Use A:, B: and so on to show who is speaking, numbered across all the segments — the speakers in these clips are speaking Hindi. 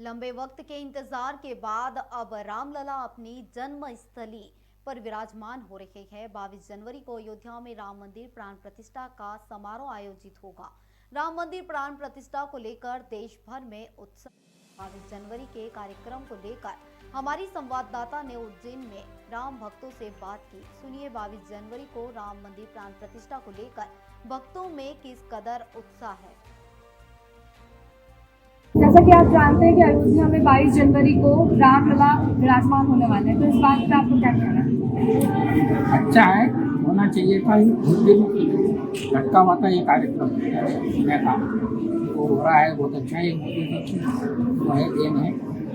A: लंबे वक्त के इंतजार के बाद अब रामलला अपनी जन्मस्थली पर विराजमान हो रहे हैं। 22 जनवरी को अयोध्या में राम मंदिर प्राण प्रतिष्ठा का समारोह आयोजित होगा। राम मंदिर प्राण प्रतिष्ठा को लेकर देश भर में उत्साह। 22 जनवरी के कार्यक्रम को लेकर हमारी संवाददाता ने उज्जैन में राम भक्तों से बात की। सुनिए 22 जनवरी को राम मंदिर प्राण प्रतिष्ठा को लेकर भक्तों में किस कदर उत्साह है।
B: जैसा कि आप जानते हैं कि अयोध्या में 22 जनवरी को रामलला विराजमान होने वाले हैं, तो इस बात पे आपको क्या कहना है?
C: अच्छा है, होना चाहिए था। लटका हुआ था ये कार्यक्रम सुना था, वो हो रहा है, बहुत अच्छा है। मोदी जी की जो है देन है,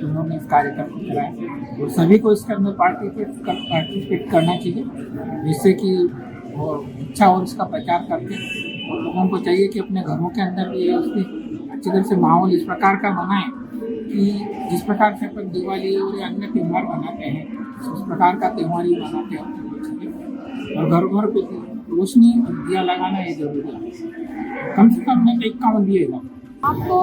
C: उन्होंने इस कार्यक्रम को कराया और सभी को इसके अंदर पार्टिसिपेट करना चाहिए, जिससे कि वो अच्छा और इसका प्रचार करके और लोगों को चाहिए कि अपने घरों के अंदर भी उसकी अच्छी तरह से माहौल इस प्रकार का बनाएं कि जिस प्रकार से अपन दिवाली और अन्य त्यौहार मनाते हैं उस प्रकार का त्यौहार ही मनाते हैं। और घर घर पे रोशनी और दिया लगाना ये जरूरी है। कम से कम नहीं तो 51 दिए लगा।
B: आपको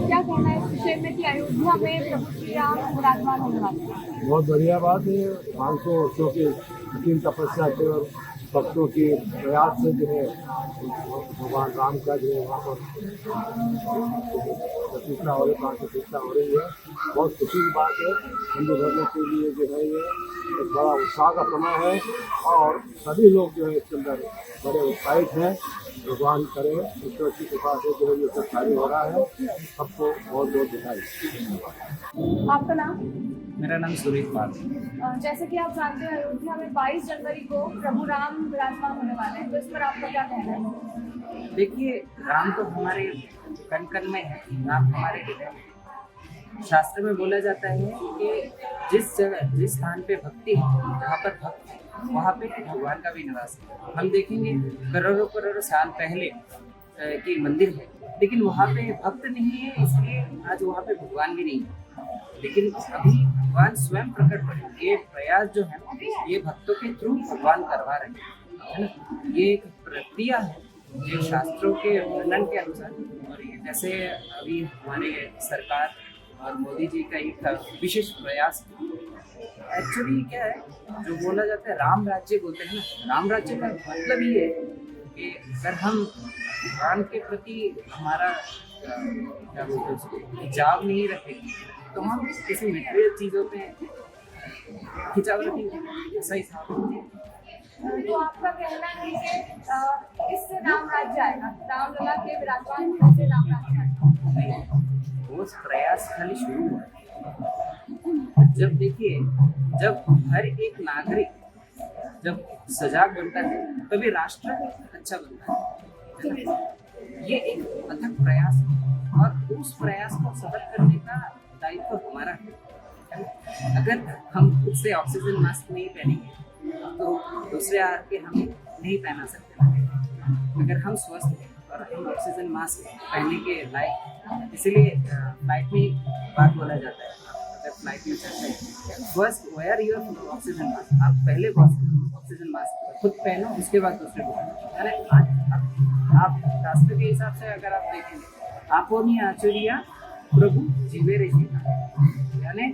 B: क्या कहना है इस विषय में कि अयोध्या में प्रभु श्री राम विराजमान होने वाले हैं?
D: बहुत बढ़िया बात है। 500 वर्षों की कठिन तपस्या के और भक्तों के प्रयास से जो है भगवान राम का जो है वहाँ पर प्रतिष्ठा हो रही, प्राण प्रतिष्ठा हो रही है। बहुत खुशी की बात है। हिंदू धर्म के लिए जो है ये एक बड़ा उत्साह का समय है और सभी लोग जो है इसके अंदर बड़े उत्साहित हैं। भगवान करे ईश्वर की कृपा से जो है ये सब कार्य हो रहा है। सबको बहुत बहुत बधाई।
B: आपका नाम?
E: मेरा नाम सुरेश पाल।
B: जैसे कि आप जानते हैं अयोध्या में 22 जनवरी को प्रभु राम विराजमान होने वाले हैं, तो इस पर आपका क्या कहना है?
E: देखिए, राम तो हमारे कण कण में है, राम हमारे हृदय में है। शास्त्र में बोला जाता है कि जिस जगह जिस स्थान पे भक्ति है, जहाँ पर भक्त है, वहाँ पे भगवान का भी निवास है। हम देखेंगे करोड़ों करोड़ों साल पहले की मंदिर है, लेकिन वहाँ पे भक्त नहीं है, इसलिए आज वहाँ पे भगवान भी नहीं है। लेकिन अभी भगवान स्वयं प्रकट हुए। ये प्रयास जो है ये भक्तों के थ्रू भगवान करवा रहे हैं, है ना। ये एक प्रक्रिया है, ये शास्त्रों के वर्णन के अनुसार। और ये जैसे अभी हमारे सरकार और मोदी जी का एक विशेष प्रयास एक्चुअली क्या है, जो बोला जाता है राम राज्य बोलते हैं ना, राम राज्य का मतलब ये है कि अगर हम भगवान के प्रति हमारा क्या बोलते हैं उसको खिंचाव नहीं रखेंगे तो हम किसी मटेरियल चीज़ों पे खिंचाव रखेंगे, ऐसा हिसाब है।
B: तो आपका कहना है कि इससे राम राज्य आएगा, रामलला के विराजमान होने से राम राज्य आएगा?
E: वो प्रयास खाली शुरू हुआ। जब देखिए, जब हर एक नागरिक जब सजाग बनता है तभी राष्ट्र अच्छा बनता है। ये एक अथक प्रयास है और उस प्रयास को सफल करने का दायित्व तो हमारा है। अगर हम खुद से ऑक्सीजन मास्क नहीं पहनेंगे तो दूसरे आके हमें नहीं पहना सकते। अगर हम स्वस्थ हैं और हम ऑक्सीजन मास्क पहनने के लायक, इसीलिए फ्लाइट में बात बोला जाता है, अगर फ्लाइट में चलते हैं first wear your oxygen mask. आप पहले ऑक्सीजन मास्क खुद पहनो, उसके बाद दूसरे को। आप शास्त्र के हिसाब से अगर आप देखेंगे, आपोनी आचुरिया प्रभु जीवे ऋषि, यानी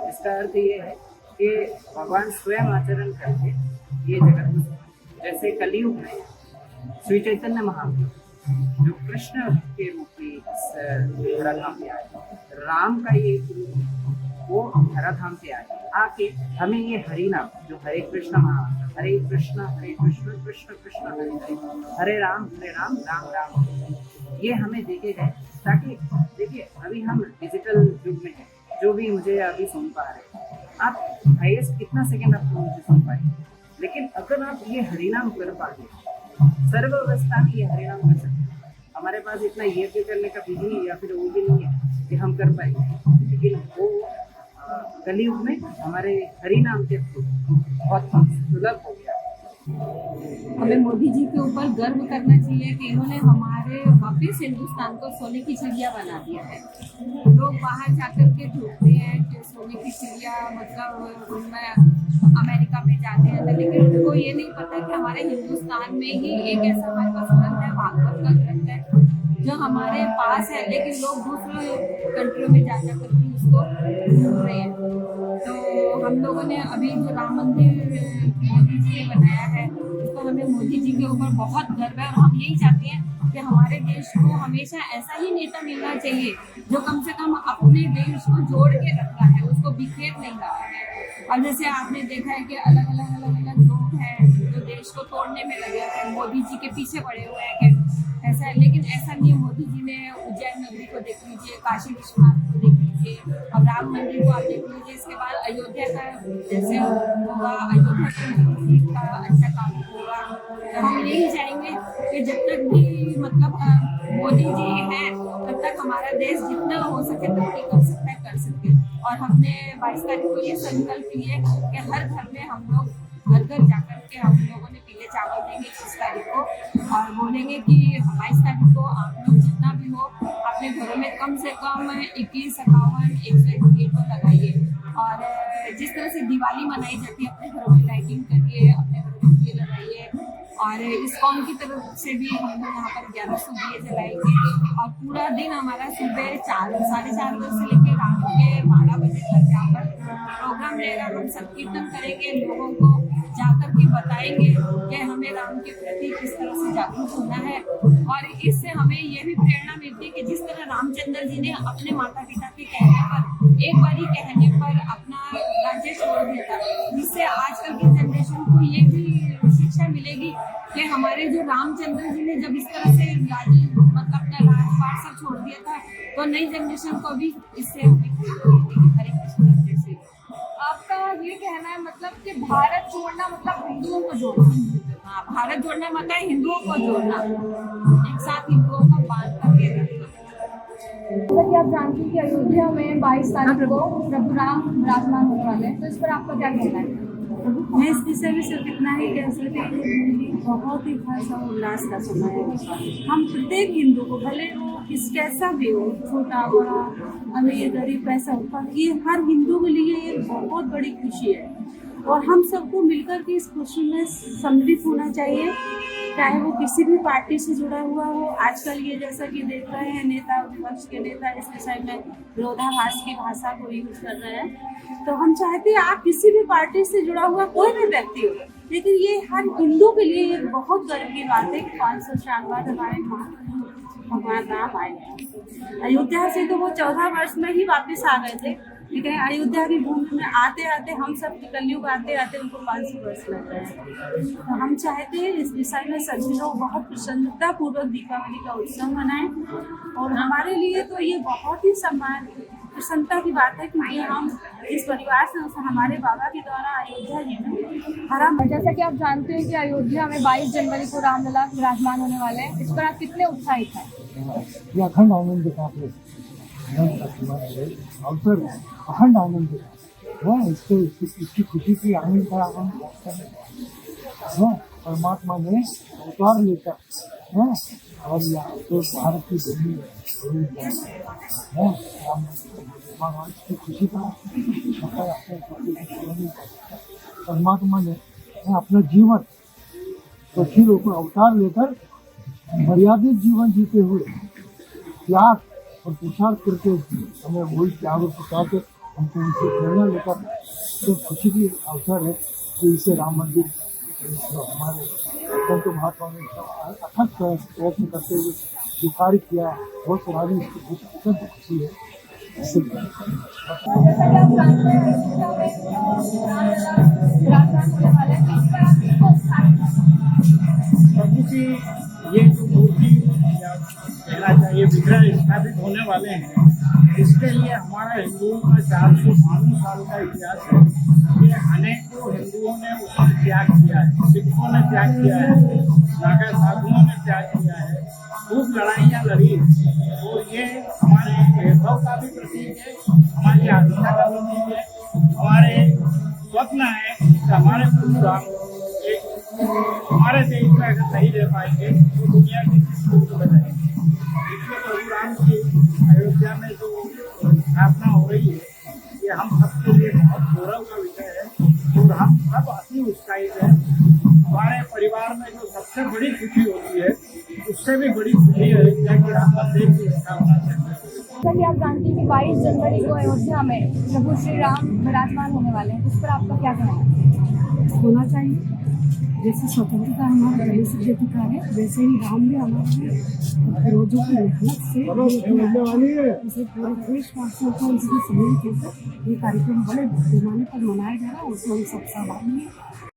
E: इसका अर्थ ये है कि भगवान स्वयं आचरण करके ये जगत में, जैसे कलयुग में श्री चैतन्य महाप्रभु जो कृष्ण के रूप में धराधाम पे आए, राम का ये रूप वो धराधाम पे आके हमें ये हरि नाम जो हरे कृष्ण महामंत्र, हरे कृष्ण कृष्ण कृष्ण हरे हरे, हरे राम राम राम, ये हमें देखे गए। ताकि देखिए, अभी हम डिजिटल युग में हैं, जो भी मुझे अभी सुन पा रहे हैं, आप हाईएस्ट कितना सेकंड आप मुझे सुन पाएंगे, लेकिन अगर आप ये हरिनाम कर पाते, सर्व अवस्था में ये हरिनाम कर सकते हैं। हमारे पास इतना यज्ञ करने का विधि या फिर वो भी नहीं है कि हम कर पाएंगे, लेकिन वो कलयुग में हमारे हरिनाम के थ्रू बहुत सुलभ हो गया।
F: हमें मोदी जी के ऊपर गर्व करना चाहिए कि इन्होंने हमारे वापिस हिंदुस्तान को सोने की चिड़िया बना दिया है। लोग बाहर जाकर के ढूंढते हैं कि सोने की चिड़िया मतलब उनमें अमेरिका में जाते हैं, लेकिन उनको ये नहीं पता कि हमारे हिंदुस्तान में ही एक ऐसा हमारे पास ग्रंथ है, भागवत का ग्रंथ है, जो हमारे पास है, लेकिन लोग दूसरे कंट्रियों में जा कर भी उसको ढूंढ रहे हैं। तो हम लोगों ने अभी जो राम मंदिर मोदी जी ने बनाया है, उसको हमें मोदी जी के ऊपर बहुत गर्व है और हम यही चाहते हैं कि हमारे देश को हमेशा ऐसा ही नेता मिलना चाहिए जो कम से कम अपने देश को जोड़ के रख रहा है, उसको बिखेर नहीं रहा है। अब जैसे आपने देखा है कि अलग अलग लोग हैं जो देश को तोड़ने में लगे हुए हैं, मोदी जी के पीछे पड़े हुए हैं कि ऐसा है, लेकिन ऐसा नहीं है। मोदी जी ने उज्जैन नगरी को देख लीजिए, काशी विश्वनाथ को देख लीजिए, अब राम मंदिर को आप देख लीजिए, इसके बाद अयोध्या का जैसे होगा, अयोध्या का अच्छा काम होगा। तो हम यही चाहेंगे कि जब तक भी मतलब मोदी जी हैं तब तक हमारा देश जितना हो सके तरक्की कर सकता है कर सके। और हमने 22 तारीख को ये संकल्प लिए कि हर घर में हम लोग घर घर जाकर के हम लोगों ने पीले चावल देंगे 21 तारीख को, और बोलेंगे कि 22 तारीख को आप लोग जितना भी हो अपने घरों में कम से कम 21, 51, 101 को लगाइए। और जिस तरह से दिवाली मनाई जाती है अपने घरों में लाइटिंग करिए, अपने घरों में दिए लगाइए। और इस्कॉन की तरफ से भी हम लोग यहाँ पर 1100 दिए जलाएंगे और पूरा दिन हमारा सुबह 4, 4:30 बजे से लेकर रात के 12 बजे तक यहाँ पर प्रोग्राम रहेगा। हम सब कीर्तन करेंगे, लोगों को जाकर के बताएंगे कि हमें राम के प्रति किस तरह से जागरूक होना है। और इससे हमें ये भी प्रेरणा मिलती है कि जिस तरह रामचंद्र जी ने अपने माता पिता के कहने पर, एक बारी कहने पर अपना राज्य छोड़ दिया था, जिससे आजकल की जनरेशन को ये भी शिक्षा मिलेगी कि हमारे जो रामचंद्र जी ने जब इस तरह से राज्य मतलब अपना राजपाट सब छोड़ दिया था, तो नई जनरेशन को भी इससे हरे कृष्ण जैसे।
B: आपका ये कहना है मतलब कि भारत जोड़ना मतलब हिंदुओं को जोड़ना।
F: हाँ, भारत जोड़ना मतलब हिंदुओं को जोड़ना, एक साथ हिंदुओं को बांध करके रखना।
B: जैसा कि आप जानते हैं कि अयोध्या में 22 तारीख को प्रभु राम विराजमान होने वाले हैं, तो इस पर आपका क्या कहना है?
G: मैं इस विषय में सिर्फ इतना ही कह सकती हूँ कि बहुत ही खासा उल्लास का समय है। हम प्रत्येक हिंदू को, भले वो किस कैसा भी हो, छोटा बड़ा, अमीर गरीब पैसा ऊपर, ये हर हिंदू के लिए ये बहुत बड़ी खुशी है और हम सबको मिलकर के इस खुशी में सम्मिलित होना चाहिए, चाहे वो किसी भी पार्टी से जुड़ा हुआ हो। आजकल ये जैसा कि देख रहे हैं नेता, विपक्ष के नेता इस विषय में विरोधाभास की भाषा को यूज कर रहे हैं, तो हम चाहते हैं आप किसी भी पार्टी से जुड़ा हुआ कोई भी व्यक्ति हो, लेकिन ये हर हिंदू के लिए एक बहुत गर्व की बात है कि 500 साल बाद हमारे भगवान राम आए हैं। अयोध्या से तो वो 14 वर्ष में ही वापस आ गए थे, लेकिन अयोध्या की भूमि में आते आते हम सब कलयुग आते आते उनको 500 वर्ष लग गए हैं। तो हम चाहते हैं इस विषय में सभी लोग बहुत प्रसन्नता पूर्वक दीपावली का उत्सव मनाएं और हमारे लिए तो ये बहुत ही सम्मान प्रसन्नता की बात है क्योंकि हम इस परिवार से हमारे बाबा के द्वारा अयोध्या जी में हरा।
B: जैसा कि आप जानते हैं कि अयोध्या में 22 जनवरी को रामलला विराजमान होने वाले हैं, इस पर आप कितने उत्साहित हैं?
H: ये अखंड आनंद का अवसर, अखंड आनंद है, इसकी खुशी की आनंद का हम परमात्मा ने अवतार लेकर है और यहाँ तो भारत की भूमि है, भगवान की खुशी का परमात्मा ने अपना जीवन पक्षी लोग को अवतार लेकर मर्यादित जीवन जीते हुए त्याग और पुरुषार्थ करके हमें वही त्याग और पुरुषार्थ हमको उनसे प्रेरणा लेकर तो खुशी की अवसर है कि इसे राम मंदिर हमारे संत महात्मा ने अथक प्रयत्न करते हुए जो कार्य किया है बहुत सारी अत्यंत खुशी है।
B: जैसा कि आप जानते हैं अयोध्या में विराजमान होने वाले हैं, इस पर आप कितना उत्साहित हैं?
I: प्रभु की ये जो मूर्ति या कहना चाहिए विग्रह स्थापित होने वाले हैं, इसके लिए हमारा हिंदुओं का 452 साल का इतिहास है। ये अनेकों हिंदुओं ने उसमें त्याग किया है, सिखों ने त्याग किया है, नागा साधुओं ने त्याग किया है, खूब लड़ाइयाँ लड़ी और ये हमारे वैभव का भी प्रतीक है, हमारी आस्था का प्रतीक है, हमारे स्वप्न है कि हमारे प्रभु राम एक हमारे देश में अगर नहीं रह पाएंगे तो दुनिया की किसी में रहेंगे। इसलिए प्रभु राम की अयोध्या में जो स्थापना हो रही है ये हम सबके लिए बहुत गौरव का विषय है और हम सब अति उत्साहित हैं। हमारे परिवार में जो सबसे बड़ी खुशी होती है उससे भी बड़ी खुशी है अयोध्या के राम मंदिर की स्थापना करने की।
B: चलिए, आप जानते हैं कि 22 जनवरी को अयोध्या में प्रभु श्री राम विराजमान होने वाले हैं, उस पर आपका क्या कहना है?
G: होना चाहिए। जैसे स्वतंत्रता हमारा जन्मसिद्ध अधिकार है, वैसे ही राम भी हमारे पूर्वजों की मेहनत से उसे पूरे देशवासियों को इसकी सम्मिलित होकर ये कार्यक्रम बड़े पैमाने पर मनाया जा रहा है, उसमें हम सब सहभागी हैं।